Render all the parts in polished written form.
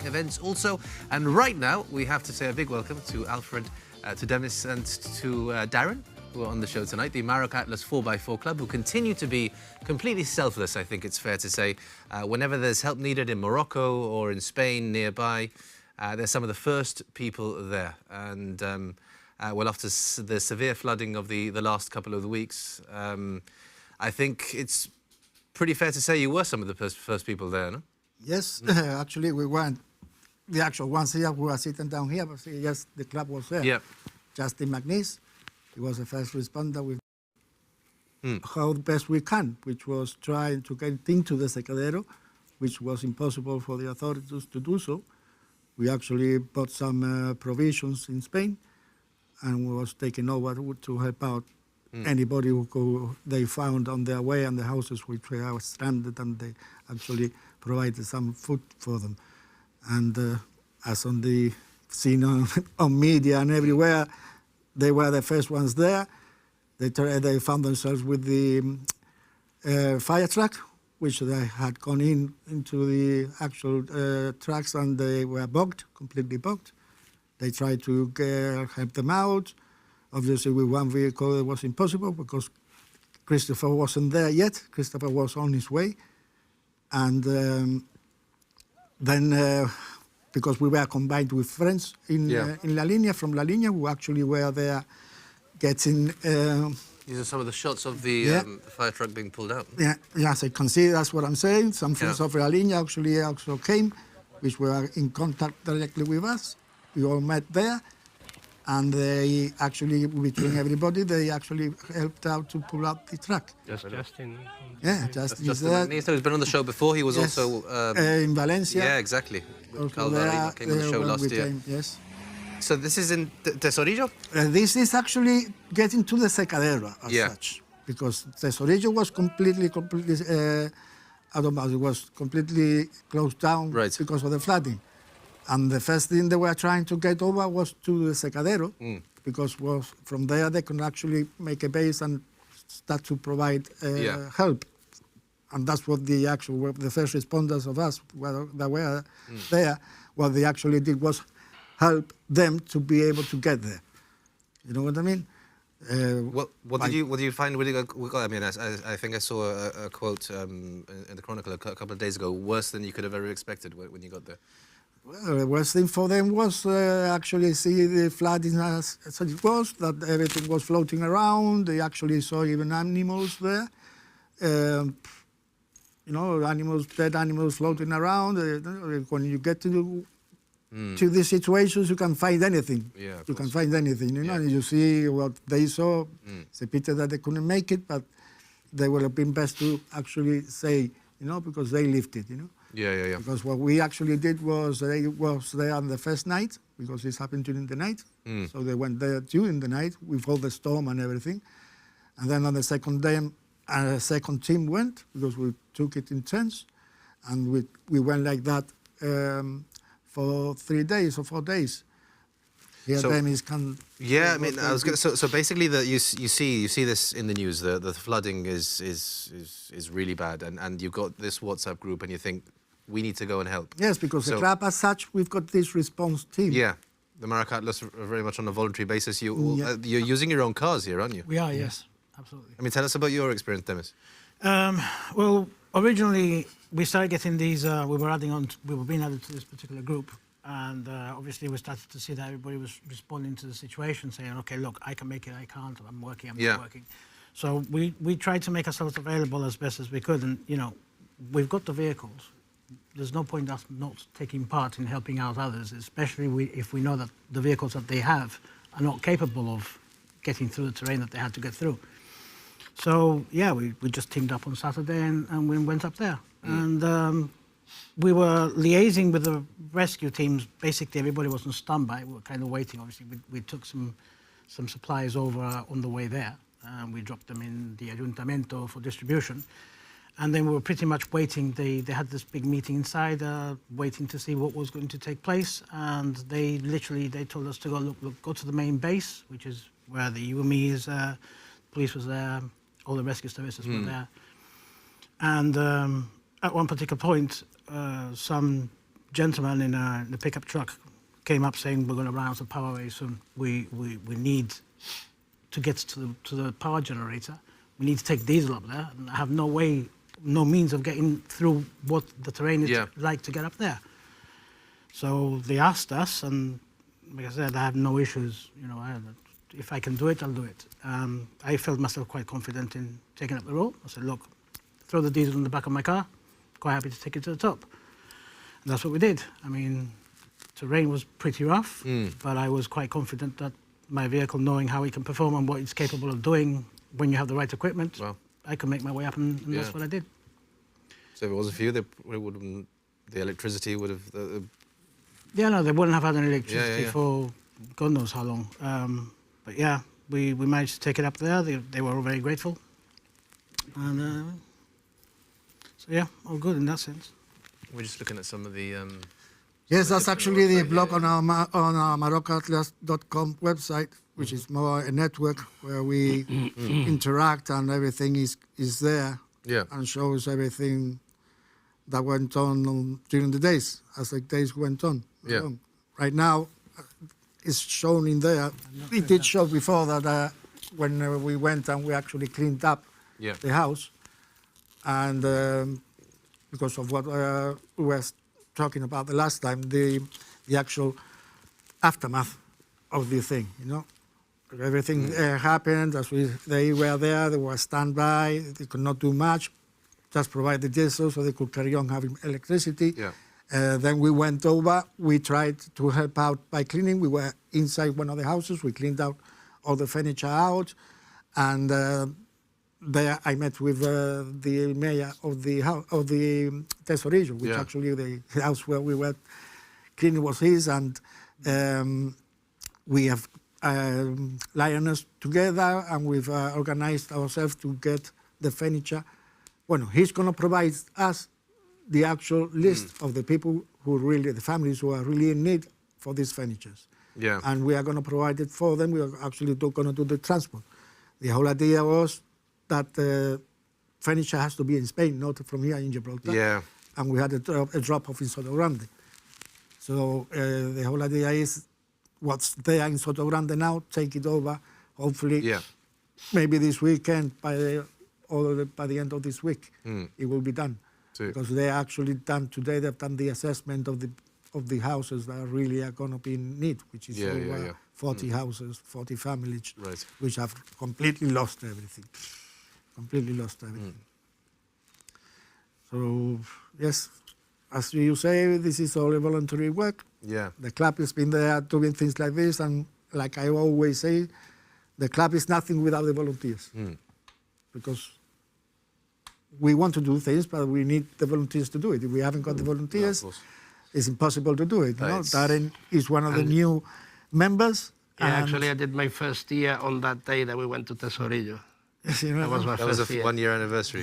events also. And right now, we have to say a big welcome to Alfred, to Demis and to Darren, who are on the show tonight, the Morocco Atlas 4x4 Club, who continue to be completely selfless, I think it's fair to say. Whenever there's help needed in Morocco or in Spain nearby, they're some of the first people there. And well, after the severe flooding of the last couple of weeks, I think it's pretty fair to say you were some of the first people there, no? Yes, actually we weren't the actual ones here who are sitting down here, but yes, the club was there. Yeah. Justin McNeese, he was the first responder with how best we can, which was trying to get into the Secadero, which was impossible for the authorities to do so. We actually bought some provisions in Spain and was taken over to help out anybody who they found on their way, and the houses which were stranded, and they actually provided some food for them. And as on the seen on media and everywhere, they were the first ones there. They found themselves with the fire truck, which they had gone into the actual trucks, and they were bogged, completely bogged. They tried to help them out. Obviously, with one vehicle, it was impossible because Christopher wasn't there yet. Christopher was on his way. And then, because we were combined with friends in La Línea, from La Línea, who actually were there getting... These are some of the shots of the fire truck being pulled out. Yeah, yes, I can see, that's what I'm saying. Some friends of La Línea actually also came, which were in contact directly with us. We all met there. And they actually, between everybody, they actually helped out to pull out the truck. Justin. Yeah, Justin is there. He's been on the show before. He was also... in Valencia. Yeah, exactly. There, came on the show last year. Yes. So this is in Tesorillo? This is actually getting to the Secadero as such. Because Tesorillo was completely, it was completely closed down because of the flooding. And the first thing they were trying to get over was to the Secadero, because from there they could actually make a base and start to provide help. And that's what the first responders of us that were there, what they actually did was help them to be able to get there. You know what I mean? What did you find really good? I mean, I think I saw a quote in the Chronicle a couple of days ago, worse than you could have ever expected when you got there. Well, the worst thing for them was actually see the flooding as it was, that everything was floating around. They actually saw even animals there. You know, dead animals floating around. When you get to these situations, you can find anything. Yeah, you can find anything, you know, and you see what they saw. It's a pity that they couldn't make it, but they would have been best to actually say, you know, because they lived it, you know. Yeah. Because what we actually did was they was there on the first night, because this happened during the night. So they went there during the night with all the storm and everything. And then on the second day, a second team went, because we took it in turns. And we went like that for 3 days or 4 days. Here, so, Demis can... Yeah, I mean, I was going to... So basically, you see this in the news. The flooding is really bad, and you've got this WhatsApp group, and you think, we need to go and help. Yes, because the club as such, we've got this response team. Yeah, the Morocco Atlas are very much on a voluntary basis. You're using your own cars here, aren't you? We are, yes, absolutely. I mean, tell us about your experience, Demis. Well, originally we started getting these. We were being added to this particular group, and obviously we started to see that everybody was responding to the situation, saying, "Okay, look, I can make it, I can't. I'm working, I'm not working." So we tried to make ourselves available as best as we could, and you know, we've got the vehicles. There's no point us not taking part in helping out others, especially if we know that the vehicles that they have are not capable of getting through the terrain that they had to get through. So, yeah, we just teamed up on Saturday and we went up there. And we were liaising with the rescue teams. Basically, everybody was on standby. We were kind of waiting. Obviously, we took some supplies over on the way there. We dropped them in the Ayuntamiento for distribution. And then we were pretty much waiting. They had this big meeting inside, waiting to see what was going to take place. And they told us to go to the main base, which is where the UME is. Police was there, all the rescue services were there. And at one particular point, some gentleman in the pickup truck came up saying we're going to run out of power very soon. We need to get to the power generator. We need to take diesel up there, and I have no way, no means of getting through what the terrain is like to get up there. So they asked us, and like I said, I have no issues. You know, if I can do it, I'll do it. I felt myself quite confident in taking up the role. I said, look, throw the diesel in the back of my car. Quite happy to take it to the top. And that's what we did. I mean, terrain was pretty rough, but I was quite confident that my vehicle, knowing how it can perform and what it's capable of doing when you have the right equipment, I could make my way up, and that's what I did. So if it wasn't for you, the electricity would have... Yeah, no, they wouldn't have had any electricity for God knows how long. But yeah, we managed to take it up there. They were all very grateful. And so yeah, all good in that sense. We're just looking at some of the... Yes, that's actually the blog on our MoroccoAtlas.com website, which is more a network where we interact, and everything is there and shows everything that went on during the days, as the days went on. Right now, it's shown in there. It did show before that when we went and we actually cleaned up the house, and because of what we were talking about the last time, the actual aftermath of the thing, you know. Everything happened as they were there, they were standby, they could not do much, just provide the diesel so they could carry on having electricity. Then we went over, we tried to help out by cleaning. We were inside one of the houses, we cleaned out all the furniture out, and there I met with the mayor of the Tesorillo, which actually the house where we were cleaning was his, and we have lioness together, and we've organized ourselves to get the furniture. Well, he's going to provide us the actual list of the people who really, the families who are really in need for these furnitures. And we are going to provide it for them. We are actually going to do the transport. The whole idea was that furniture has to be in Spain, not from here in Gibraltar. And we had a drop-off in Soto Grande. So the whole idea is what's there in Soto Grande now, take it over, hopefully, maybe this weekend, by the end of this week, it will be done. Because they actually done today, they've done the assessment of the houses that really are going to be in need, which is over 40 houses, 40 families, which have completely lost everything. Completely lost everything. So, yes, as you say, this is all a voluntary work. The club has been there doing things like this, and like I always say, the club is nothing without the volunteers. Because we want to do things, but we need the volunteers to do it. If we haven't got the volunteers, it's impossible to do it. No? Darren is one of the new members. Yeah, actually, I did my first year on that day that we went to Tesorillo. That was my first year. 1 year anniversary.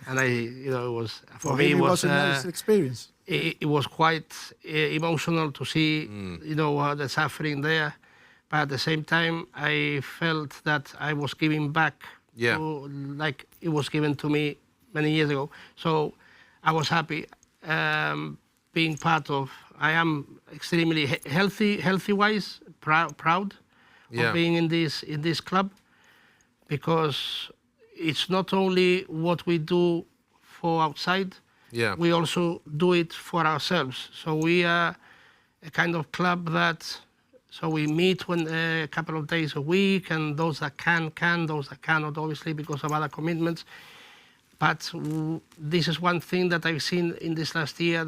And it was, for me, it was a nice experience. It was quite emotional to see, the suffering there. But at the same time, I felt that I was giving back like it was given to me many years ago. So I was happy being part of. I am extremely healthy-wise, proud of being in this club, because it's not only what we do for outside. We also do it for ourselves. So we are a kind of club that. So we meet a couple of days a week, and those that can, those that cannot, obviously, because of other commitments. But this is one thing that I've seen in this last year,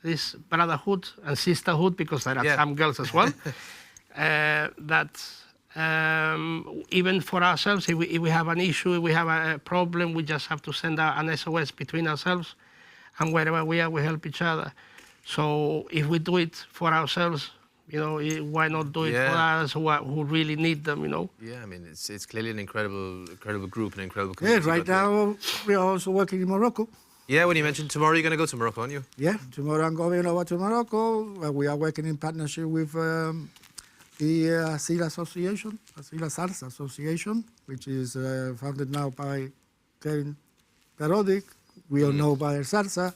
this brotherhood and sisterhood, because there are some girls as well, that even for ourselves, if we have an issue, if we have a problem, we just have to send out an SOS between ourselves, and wherever we are, we help each other. So if we do it for ourselves, why not do it for others who really need them, Yeah, I mean, it's clearly an incredible group, an incredible community. Yeah, right now we are also working in Morocco. Yeah, when you mentioned tomorrow you're going to go to Morocco, aren't you? Yeah, tomorrow I'm going over to Morocco. We are working in partnership with the Asila Association, Asila SARS Association, which is founded now by Kevin Perodic. We all know by Sarsa.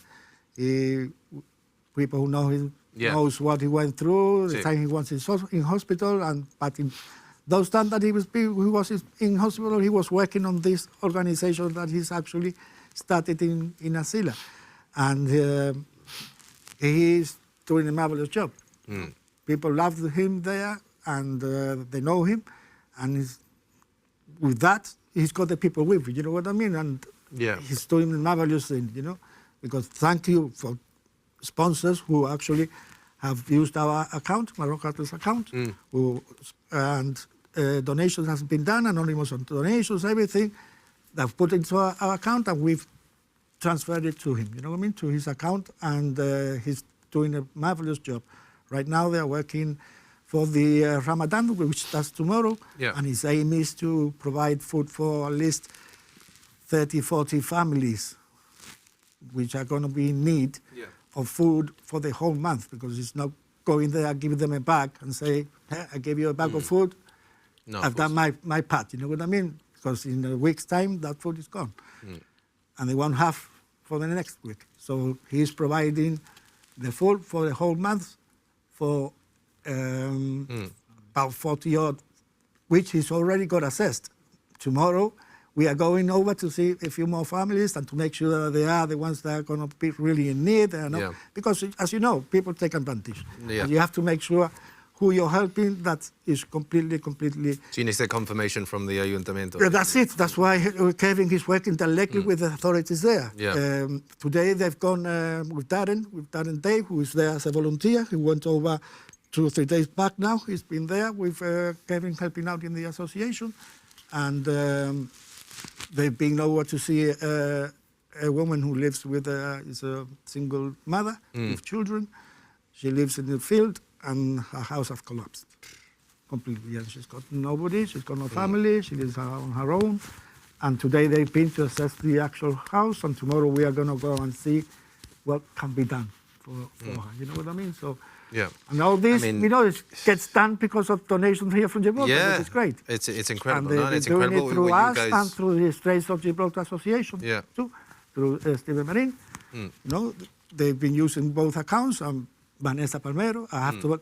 people who know him knows what he went through, the time he was in hospital, but in those times that he was in hospital, he was working on this organization that he's actually started in Asila. And he's doing a marvelous job. People love him there, and they know him, and with that, he's got the people with him, you know what I mean? And he's doing a marvelous thing, you know, because thank you for sponsors who actually have used our account, Morocco Atlas account, and donations has been done, anonymous donations, everything, they've put into our account, and we've transferred it to him, you know what I mean, to his account, and he's doing a marvelous job. Right now they're working for the Ramadan, which starts tomorrow, and his aim is to provide food for at least 30, 40 families, which are going to be in need of food for the whole month, because it's not going there, giving them a bag and say, hey, I gave you a bag of food, no, I've done my part, you know what I mean? Because in a week's time, that food is gone. And they won't have for the next week. So he's providing the food for the whole month for about 40 odd, which he's already got assessed. Tomorrow, we are going over to see a few more families and to make sure that they are the ones that are going to be really in need. Because, as you know, people take advantage. And you have to make sure who you're helping, that is completely... So you need the confirmation from the Ayuntamiento. Yeah, that's it. That's why Kevin is working directly with the authorities there. Today they've gone with Darren Day, who is there as a volunteer. He went over 2 or 3 days back now. He's been there with Kevin helping out in the association. And they've been over to see a woman who lives with is a single mother with children. She lives in the field, and her house has collapsed completely. And she's got nobody, she's got no family, she lives on her own. And today they've been to assess the actual house, and tomorrow we are going to go and see what can be done for her. You know what I mean? So, and all this, you know, it gets done because of donations here from Gibraltar, which is great. It's incredible. And they're doing it through us and through the Straits of Gibraltar Association, too, through Stephen Marin. You know, they've been using both accounts. Vanessa Palmero, I have to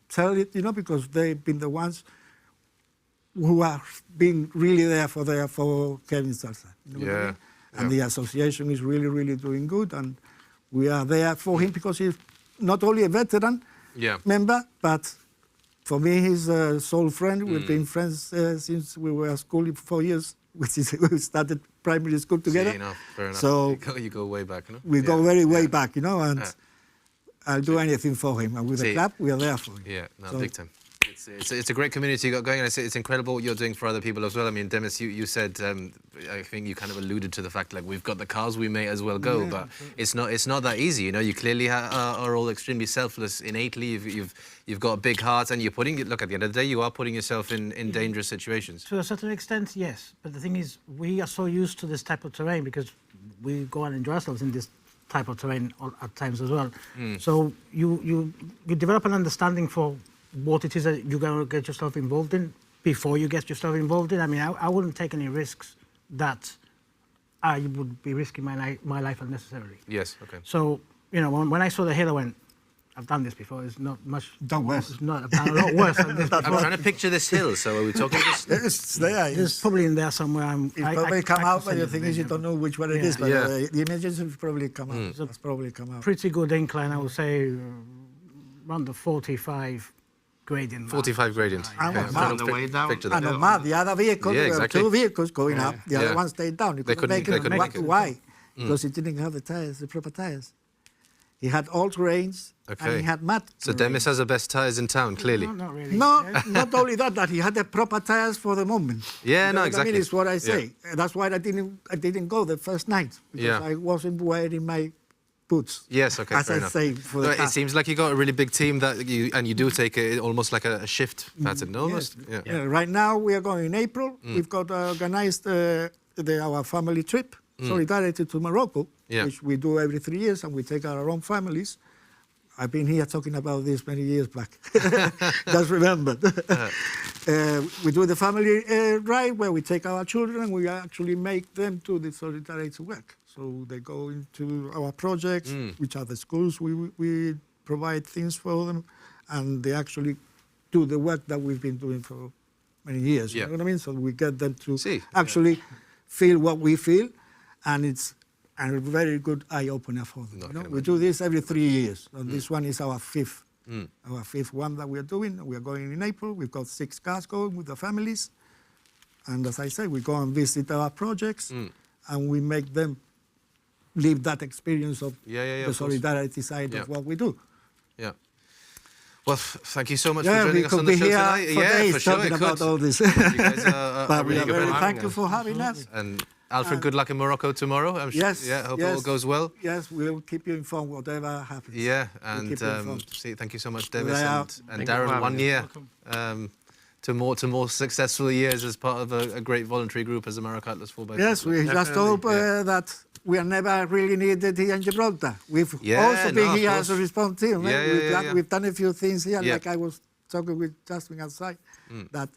tell it, you know, because they've been the ones who are being really there for Kevin Salsa. You know what I mean? And the association is really, really doing good, and we are there for him because he's not only a veteran member, but for me, he's a soul friend. We've been friends since we were at school for 4 years, which is we started primary school together. Fair enough. So you go way back, you know? We go very way back, you know, and I'll do anything for him. And with the club, we are there for him. Yeah, big time. It's a great community you got going, and it's incredible what you're doing for other people as well. I mean, Demis, you said, I think you kind of alluded to the fact, like, we've got the cars, we may as well go, but it's not that easy, you know. You clearly are all extremely selfless innately. You've got big hearts, and you're putting it. Look, at the end of the day, you are putting yourself in dangerous situations. To a certain extent, yes. But the thing is, we are so used to this type of terrain because we go and enjoy ourselves in this type of terrain at times as well. So you develop an understanding for what it is that you're going to get yourself involved in before you get yourself involved in. I mean, I wouldn't take any risks that I would be risking my life unnecessarily. Yes, okay. So, you know, when I saw the hill, I went, I've done this before. It's not much. Done worse. It's not. I've done a lot worse than this before. I'm trying to picture this hill. So are we talking this? It's there. It's probably in there somewhere. It's probably come out, but the thing is, you don't know which one it is. But the images have probably come out. It's probably come out. Pretty good incline, I would say, around the 45 gradient. 45 gradient. On the way down. The other vehicle, there were 2 vehicles going up. The other one stayed down. You couldn't make it. Why? Because it didn't have the tires, the proper tires. He had all terrains, and he had mud. So Demis has the best tyres in town, clearly. No, not really. No, not only that he had the proper tyres for the moment. Yeah, no, exactly. I mean, it's what I say. That's why I didn't go the first night, because I wasn't wearing my boots. Yes, okay, fair enough. Say, for the it seems like you got a really big team that you do take almost like a shift pattern, almost. Yes. Right now we are going in April. We've got organised our family trip, Solidarity to Morocco, which we do every 3 years, and we take our own families. I've been here talking about this many years back. Just remembered. We do the family ride where we take our children and we actually make them do the solidarity work. So they go into our projects, which are the schools. We provide things for them, and they actually do the work that we've been doing for many years. You know what I mean? So we get them to actually feel what we feel, and it's a very good eye-opener for them. You know? We do this every 3 years, and this one is our fifth. Our fifth one that we are doing. We are going in April. We've got 6 cars going with the families. And as I say, we go and visit our projects, and we make them live that experience of the solidarity side of what we do. Yeah. Well, thank you so much for joining us on the show tonight. Yeah, for sure. Talking about all this. You guys are but really we are good. thank you for having us. And Alfred, good luck in Morocco tomorrow. I'm sure. Yes. Yeah, hope it all goes well. Yes, we'll keep you informed whatever happens. Yeah, and thank you so much, Demis and Darren. 1 year to more successful years as part of a great voluntary group as the Morocco Atlas 4x4. Yes, we just hope that we are never really needed here in Gibraltar. We've also been here as a response team. We've done a few things here, like I was talking with Jasmine outside, that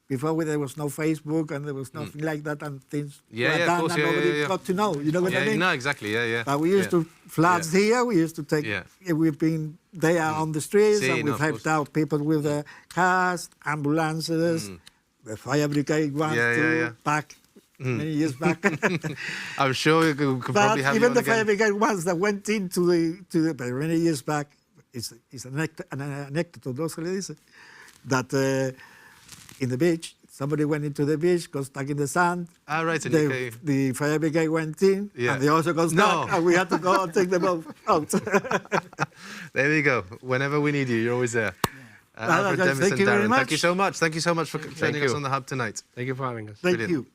before there was no Facebook and there was nothing like that, and things were done and nobody got to know. You know what I mean? No, exactly. But we used to floods here. We used to take. We've been there on the streets, and we've helped out people with cars, ambulances, the fire brigade ones back. Many years back. I'm sure you could probably have even the fire brigade ones that went into the many years back, it's an anecdote that in the beach, somebody went into the beach, got stuck in the sand. Right. The fire brigade went in, and they also got stuck, and we had to go and take them out. There we go. Whenever we need you, you're always there. Alfred, Demis, and Darren, thank you so much. Thank you so much for joining us on the Hub tonight. Thank you for having us. Thank you.